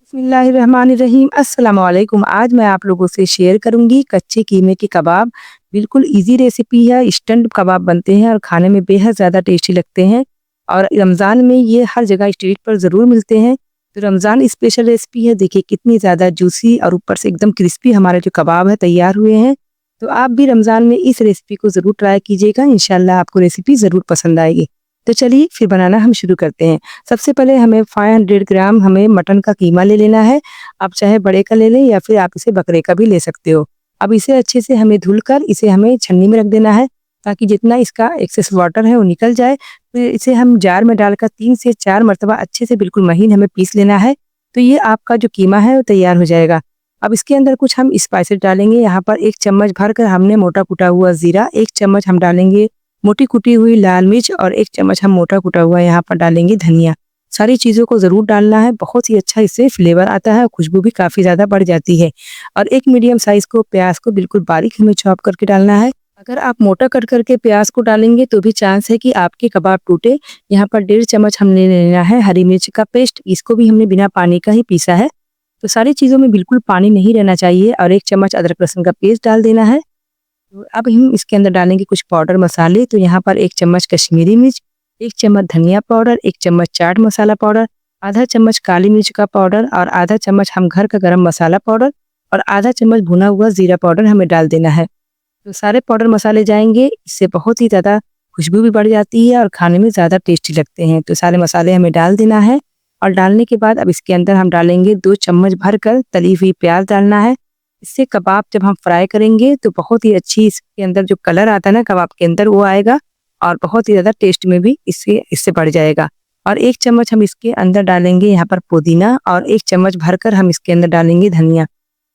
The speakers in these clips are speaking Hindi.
बिस्मिल्लाहिर्रहमानिर्रहीम अस्सलाम वालेकुम। आज मैं आप लोगों से शेयर करूंगी कच्चे कीमे के कबाब। बिल्कुल इजी रेसिपी है। इंस्टेंट कबाब बनते हैं और खाने में बेहद ज़्यादा टेस्टी लगते हैं और रमज़ान में ये हर जगह स्ट्रीट पर ज़रूर मिलते हैं। तो रमज़ान स्पेशल रेसिपी है। देखिए कितनी ज़्यादा जूसी और ऊपर से एकदम क्रिस्पी हमारे जो कबाब है तैयार हुए हैं। तो आप भी रमज़ान में इस रेसिपी को ज़रूर ट्राई कीजिएगा। इंशाल्लाह आपको रेसिपी ज़रूर पसंद आएगी। तो चलिए फिर बनाना हम शुरू करते हैं। सबसे पहले हमें 500 ग्राम हमें मटन का कीमा ले लेना है। आप चाहे बड़े का ले लें या फिर आप इसे बकरे का भी ले सकते हो। अब इसे अच्छे से हमें धुलकर इसे हमें छन्नी में रख देना है ताकि जितना इसका एक्सेस वाटर है वो निकल जाए। फिर इसे हम जार में डालकर 3 से 4 मरतबा अच्छे से बिल्कुल महीन हमें पीस लेना है। तो ये आपका जो कीमा है वो तैयार हो जाएगा। अब इसके अंदर कुछ हम स्पाइसेस डालेंगे। यहाँ पर 1 चम्मच भरकर हमने मोटा कुटा हुआ ज़ीरा, 1 चम्मच हम डालेंगे मोटी कुटी हुई लाल मिर्च और 1 चम्मच हम मोटा कुटा हुआ यहाँ पर डालेंगे धनिया। सारी चीज़ों को ज़रूर डालना है। बहुत ही अच्छा इससे फ्लेवर आता है और खुशबू भी काफ़ी ज़्यादा बढ़ जाती है। और 1 मीडियम साइज़ को प्याज को बिल्कुल बारीक हमें चॉप करके डालना है। अगर आप मोटा कट करके प्याज को डालेंगे तो भी चांस है कि आपके कबाब टूटे। यहाँ पर 1.5 चम्मच हमने लेना है हरी मिर्च का पेस्ट। इसको भी हमने बिना पानी का ही पीसा है। तो सारी चीज़ों में बिल्कुल पानी नहीं रहना चाहिए। और 1 चम्मच अदरक लहसुन का पेस्ट डाल देना है। तो अब हम इसके अंदर डालेंगे कुछ पाउडर मसाले। तो यहाँ पर 1 चम्मच कश्मीरी मिर्च, 1 चम्मच धनिया पाउडर, 1 चम्मच चाट मसाला पाउडर, आधा चम्मच काली मिर्च का पाउडर और आधा चम्मच हम घर का गरम मसाला पाउडर और आधा चम्मच भुना हुआ जीरा पाउडर हमें डाल देना है। तो सारे पाउडर मसाले जाएंगे, इससे बहुत ही ज़्यादा खुशबू भी बढ़ जाती है और खाने में ज़्यादा टेस्टी लगते हैं। तो सारे मसाले हमें डाल देना है और डालने के बाद अब इसके अंदर हम डालेंगे 2 चम्मच भरकर तली हुई प्याज डालना है। इससे कबाब जब हम फ्राई करेंगे तो बहुत ही अच्छी इसके अंदर जो कलर आता है ना कबाब के अंदर वो आएगा और बहुत ही ज़्यादा टेस्ट में भी इससे इससे बढ़ जाएगा। और 1 चम्मच हम इसके अंदर डालेंगे यहाँ पर पुदीना और 1 चम्मच भरकर हम इसके अंदर डालेंगे धनिया।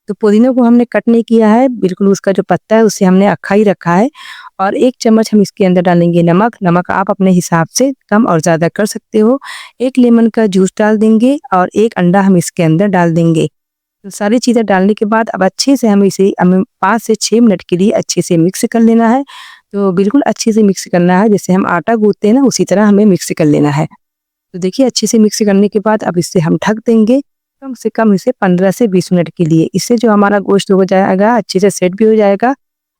तो पुदीना को हमने कट नहीं किया है, बिल्कुल उसका जो पत्ता है उसे हमने अक्खा ही रखा है। और 1 चम्मच हम इसके अंदर डालेंगे नमक। नमक आप अपने हिसाब से कम और ज़्यादा कर सकते हो। 1 लेमन का जूस डाल देंगे और 1 अंडा हम इसके अंदर डाल देंगे। तो सारी चीज़ें डालने के बाद अब अच्छे से हमें 5 से 6 मिनट के लिए अच्छे से मिक्स कर लेना है। तो बिल्कुल अच्छे से मिक्स करना है, जैसे हम आटा गूँथते हैं ना उसी तरह हमें मिक्स कर लेना है। तो देखिए अच्छे से मिक्स करने के बाद अब इसे हम ढक देंगे कम से कम इसे 15 से 20 मिनट के लिए। इससे जो हमारा गोश्त हो जाएगा अच्छे से सेट भी हो जाएगा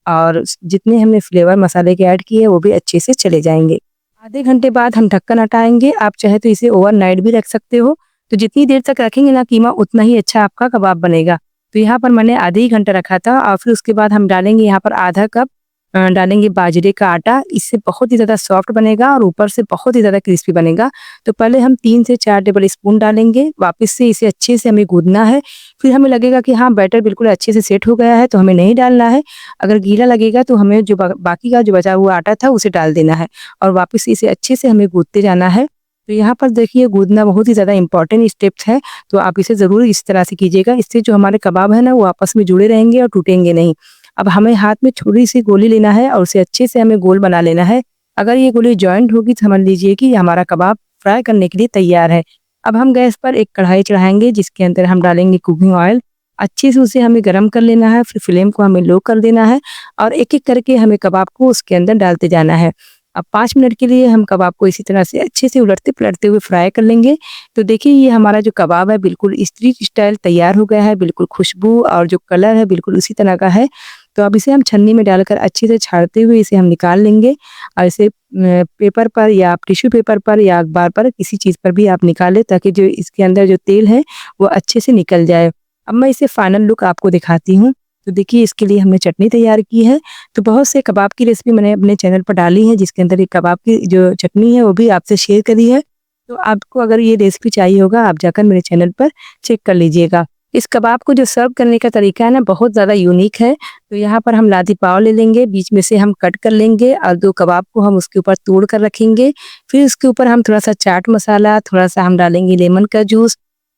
और जितने हमने फ्लेवर मसाले के ऐड किए वो भी अच्छे से चले जाएंगे। आधे घंटे बाद हम ढक्कन हटाएंगे। आप चाहे तो इसे ओवरनाइट भी रख सकते हो। तो जितनी देर तक रखेंगे ना कीमा उतना ही अच्छा आपका कबाब बनेगा। तो यहाँ पर मैंने आधे ही घंटा रखा था और फिर उसके बाद हम डालेंगे यहाँ पर आधा कप डालेंगे बाजरे का आटा। इससे बहुत ही ज़्यादा सॉफ्ट बनेगा और ऊपर से बहुत ही ज़्यादा क्रिस्पी बनेगा। तो पहले हम 3 से 4 टेबल स्पून डालेंगे, वापस से इसे अच्छे से हमें गूँथना है। फिर हमें लगेगा कि हाँ बैटर बिल्कुल अच्छे से सेट हो गया है तो हमें नहीं डालना है। अगर गीला लगेगा तो हमें जो बाकी का जो बचा हुआ आटा था उसे डाल देना है और वापस से इसे अच्छे से हमें गूँथते जाना है। तो यहाँ पर देखिए गूँथना बहुत ही ज़्यादा इंपॉर्टेंट स्टेप्स है। तो आप इसे ज़रूर इस तरह से कीजिएगा। इससे जो हमारे कबाब है ना वो आपस में जुड़े रहेंगे और टूटेंगे नहीं। अब हमें हाथ में छोटी सी गोली लेना है और उसे अच्छे से हमें गोल बना लेना है। अगर ये गोली जॉइंट होगी तो समझ लीजिए कि हमारा कबाब फ्राई करने के लिए तैयार है। अब हम गैस पर एक कढ़ाई चढ़ाएंगे जिसके अंदर हम डालेंगे कुकिंग ऑयल। अच्छे से उसे हमें गर्म कर लेना है। फिर फ्लेम को हमें लो कर देना है और एक एक करके हमें कबाब को उसके अंदर डालते जाना है। अब 5 मिनट के लिए हम कबाब को इसी तरह से अच्छे से उलटते पलटते हुए फ्राई कर लेंगे। तो देखिए ये हमारा जो कबाब है बिल्कुल स्ट्रीट स्टाइल तैयार हो गया है। बिल्कुल खुशबू और जो कलर है बिल्कुल उसी तरह का है। तो अब इसे हम छन्नी में डालकर अच्छे से छाड़ते हुए इसे हम निकाल लेंगे और इसे पेपर पर या आप टिश्यू पेपर पर या अखबार पर किसी चीज़ पर भी आप निकालें ताकि जो इसके अंदर जो तेल है वो अच्छे से निकल जाए। अब मैं इसे फाइनल लुक आपको दिखाती हूँ। तो देखिए इसके लिए हमने चटनी तैयार की है। तो बहुत से कबाब की रेसिपी मैंने अपने चैनल पर डाली है जिसके अंदर एक कबाब की जो चटनी है वो भी आपसे शेयर करी है। तो आपको अगर ये रेसिपी चाहिए होगा आप जाकर मेरे चैनल पर चेक कर लीजिएगा। इस कबाब को जो सर्व करने का तरीका है ना बहुत ज़्यादा यूनिक है। तो यहाँ पर हम लादी पाव ले लेंगे, बीच में से हम कट कर लेंगे और 2 कबाब को हम उसके ऊपर तोड़ कर रखेंगे। फिर उसके ऊपर हम थोड़ा सा चाट मसाला, थोड़ा सा हम डालेंगे लेमन का जूस,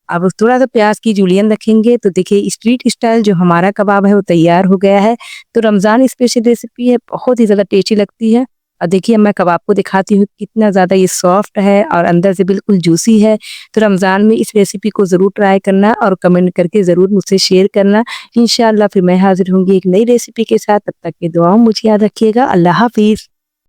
अब थोड़ा सा प्याज की जूलियन रखेंगे। तो देखिए स्ट्रीट स्टाइल जो हमारा कबाब है वो तैयार हो गया है। तो रमज़ान स्पेशल रेसिपी है, बहुत ही ज़्यादा टेस्टी लगती है। और देखिए मैं कबाब को दिखाती हूँ कितना ज़्यादा ये सॉफ्ट है और अंदर से बिल्कुल जूसी है। तो रमज़ान में इस रेसिपी को ज़रूर ट्राई करना और कमेंट करके ज़रूर मुझसे शेयर करना। इंशाअल्लाह फिर मैं हाज़िर होंगी एक नई रेसिपी के साथ। तब तक की दुआओं मुझे याद रखिएगा। अल्लाह हाफ़िज़।